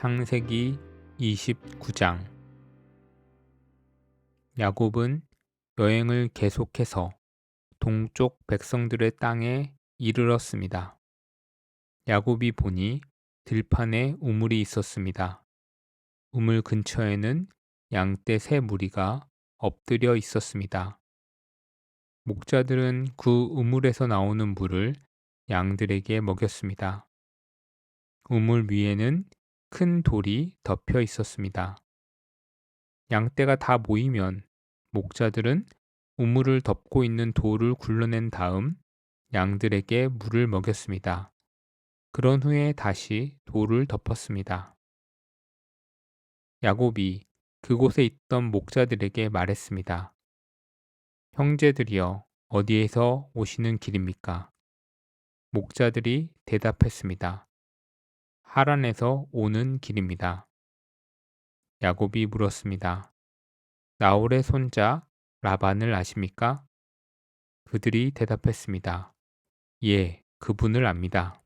창세기 29장. 야곱은 여행을 계속해서 동쪽 백성들의 땅에 이르렀습니다. 야곱이 보니 들판에 우물이 있었습니다. 우물 근처에는 양떼 세 무리가 엎드려 있었습니다. 목자들은 그 우물에서 나오는 물을 양들에게 먹였습니다. 우물 위에는 큰 돌이 덮여 있었습니다. 양떼가 다 모이면 목자들은 우물을 덮고 있는 돌을 굴러낸 다음 양들에게 물을 먹였습니다. 그런 후에 다시 돌을 덮었습니다. 야곱이 그곳에 있던 목자들에게 말했습니다. 형제들이여, 어디에서 오시는 길입니까? 목자들이 대답했습니다. 하란에서 오는 길입니다. 야곱이 물었습니다. 나홀의 손자 라반을 아십니까? 그들이 대답했습니다. 예, 그분을 압니다.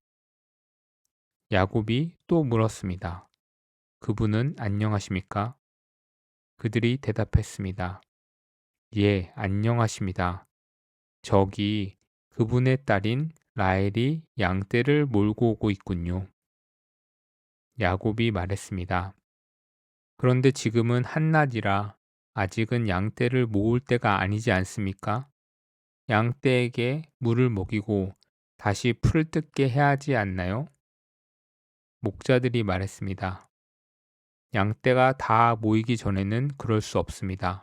야곱이 또 물었습니다. 그분은 안녕하십니까? 그들이 대답했습니다. 예, 안녕하십니다. 저기 그분의 딸인 라헬이 양떼를 몰고 오고 있군요. 야곱이 말했습니다. 그런데 지금은 한낮이라 아직은 양떼를 모을 때가 아니지 않습니까? 양떼에게 물을 먹이고 다시 풀을 뜯게 해야 하지 않나요? 목자들이 말했습니다. 양떼가 다 모이기 전에는 그럴 수 없습니다.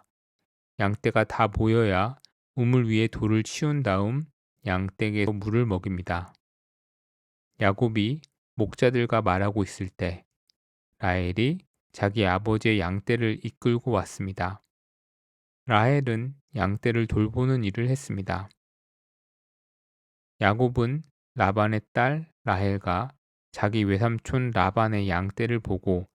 양떼가 다 모여야 우물 위에 돌을 치운 다음 양떼에게 물을 먹입니다. 야곱이 목자들과 말하고 있을 때 라헬이 자기 아버지의 양떼를 이끌고 왔습니다. 라헬은 양떼를 돌보는 일을 했습니다. 야곱은 라반의 딸 라헬과 자기 외삼촌 라반의 양떼를 보고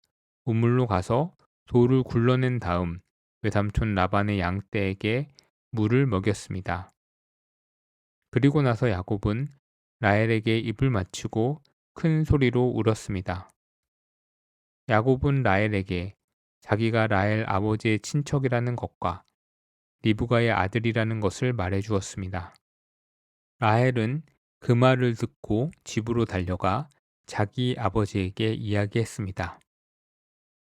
우물로 가서 돌을 굴러낸 다음 외삼촌 라반의 양떼에게 물을 먹였습니다. 그리고 나서 야곱은 라헬에게 입을 맞추고 큰 소리로 울었습니다. 야곱은 라헬에게 자기가 라헬 아버지의 친척이라는 것과 리브가의 아들이라는 것을 말해 주었습니다. 라헬은 그 말을 듣고 집으로 달려가 자기 아버지에게 이야기했습니다.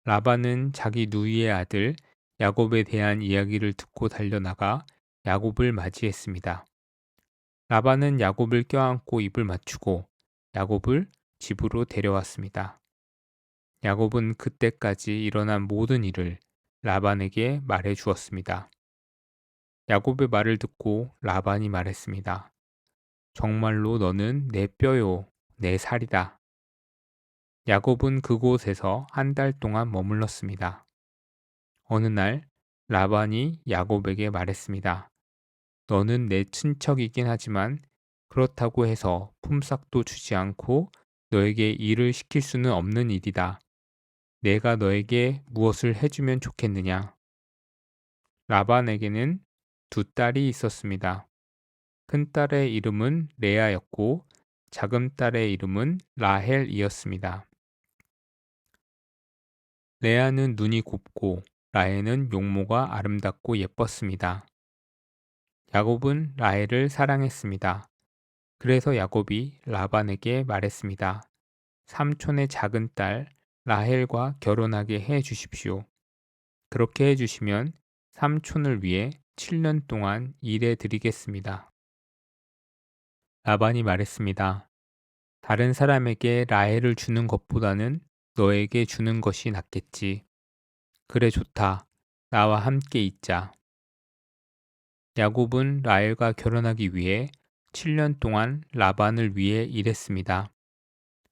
라반은 자기 누이의 아들 야곱에 대한 이야기를 듣고 달려나가 야곱을 맞이했습니다. 라반은 야곱을 껴안고 입을 맞추고 야곱을 집으로 데려왔습니다. 야곱은 그때까지 일어난 모든 일을 라반에게 말해 주었습니다. 야곱의 말을 듣고 라반이 말했습니다. 정말로 너는 내 뼈요, 내 살이다. 야곱은 그곳에서 한 달 동안 머물렀습니다. 어느 날 라반이 야곱에게 말했습니다. 너는 내 친척이긴 하지만 그렇다고 해서 품삯도 주지 않고 너에게 일을 시킬 수는 없는 일이다. 내가 너에게 무엇을 해주면 좋겠느냐? 라반에게는 두 딸이 있었습니다. 큰 딸의 이름은 레아였고 작은 딸의 이름은 라헬이었습니다. 레아는 눈이 곱고 라헬은 용모가 아름답고 예뻤습니다. 야곱은 라헬을 사랑했습니다. 그래서 야곱이 라반에게 말했습니다. 삼촌의 작은 딸 라헬과 결혼하게 해 주십시오. 그렇게 해 주시면 삼촌을 위해 7년 동안 일해 드리겠습니다. 라반이 말했습니다. 다른 사람에게 라헬을 주는 것보다는 너에게 주는 것이 낫겠지. 그래 좋다. 나와 함께 있자. 야곱은 라헬과 결혼하기 위해 7년 동안 라반을 위해 일했습니다.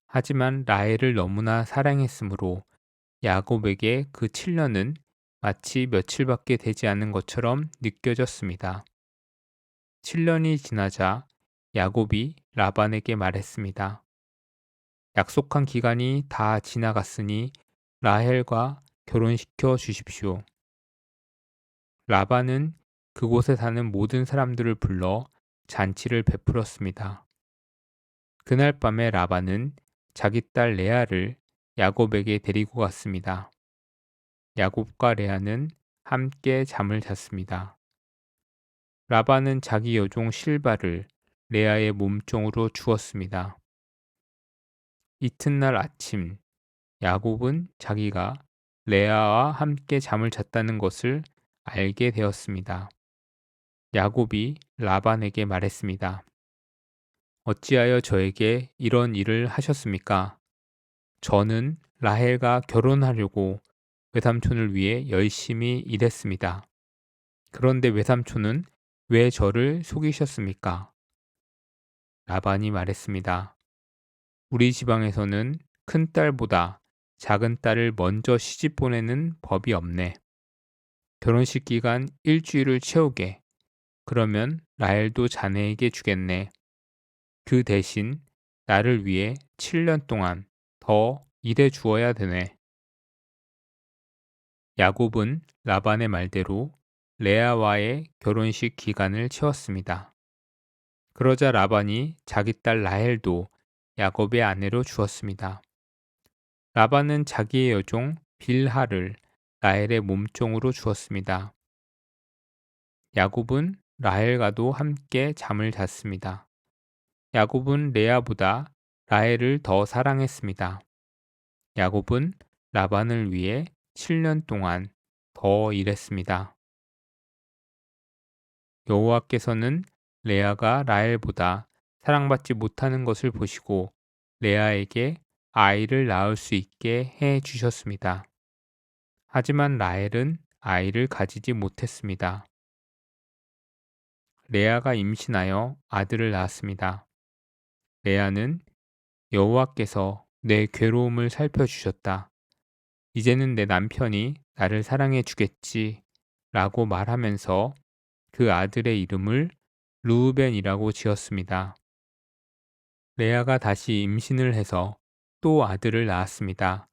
하지만 라헬을 너무나 사랑했으므로 야곱에게 그 7년은 마치 며칠밖에 되지 않은 것처럼 느껴졌습니다. 7년이 지나자 야곱이 라반에게 말했습니다. 약속한 기간이 다 지나갔으니 라헬과 결혼시켜 주십시오. 라반은 그곳에 사는 모든 사람들을 불러 잔치를 베풀었습니다. 그날 밤에 라반은 자기 딸 레아를 야곱에게 데리고 갔습니다. 야곱과 레아는 함께 잠을 잤습니다. 라반은 자기 여종 실바를 레아의 몸종으로 주었습니다. 이튿날 아침 야곱은 자기가 레아와 함께 잠을 잤다는 것을 알게 되었습니다. 야곱이 라반에게 말했습니다. 어찌하여 저에게 이런 일을 하셨습니까? 저는 라헬과 결혼하려고 외삼촌을 위해 열심히 일했습니다. 그런데 외삼촌은 왜 저를 속이셨습니까? 라반이 말했습니다. 우리 지방에서는 큰 딸보다 작은 딸을 먼저 시집 보내는 법이 없네. 결혼식 기간 일주일을 채우게. 그러면 라헬도 자네에게 주겠네. 그 대신 나를 위해 7년 동안 더 일해 주어야 되네. 야곱은 라반의 말대로 레아와의 결혼식 기간을 채웠습니다. 그러자 라반이 자기 딸 라헬도 야곱의 아내로 주었습니다. 라반은 자기의 여종 빌하를 라헬의 몸종으로 주었습니다. 야곱은 라헬과도 함께 잠을 잤습니다. 야곱은 레아보다 라헬을 더 사랑했습니다. 야곱은 라반을 위해 7년 동안 더 일했습니다. 여호와께서는 레아가 라헬보다 사랑받지 못하는 것을 보시고 레아에게 아이를 낳을 수 있게 해 주셨습니다. 하지만 라헬은 아이를 가지지 못했습니다. 레아가 임신하여 아들을 낳았습니다. 레아는 여호와께서 내 괴로움을 살펴주셨다. 이제는 내 남편이 나를 사랑해 주겠지 라고 말하면서 그 아들의 이름을 르우벤이라고 지었습니다. 레아가 다시 임신을 해서 또 아들을 낳았습니다.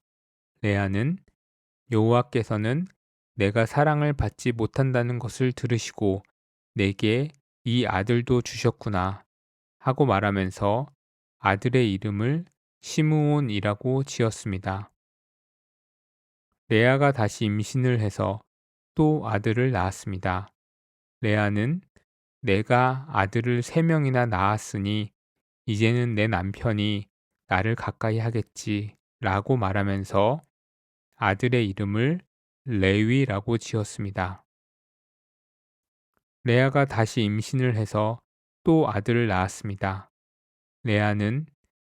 레아는 여호와께서는 내가 사랑을 받지 못한다는 것을 들으시고 내게 이 아들도 주셨구나 하고 말하면서 아들의 이름을 시므온이라고 지었습니다. 레아가 다시 임신을 해서 또 아들을 낳았습니다. 레아는 내가 아들을 3명이나 낳았으니 이제는 내 남편이 나를 가까이 하겠지 라고 말하면서 아들의 이름을 레위라고 지었습니다. 레아가 다시 임신을 해서 또 아들을 낳았습니다. 레아는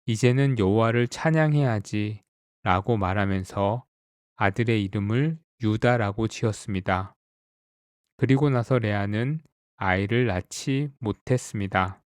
이제는 여호와를 찬양해야지 라고 말하면서 아들의 이름을 유다라고 지었습니다. 그리고 나서 레아는 아이를 낳지 못했습니다.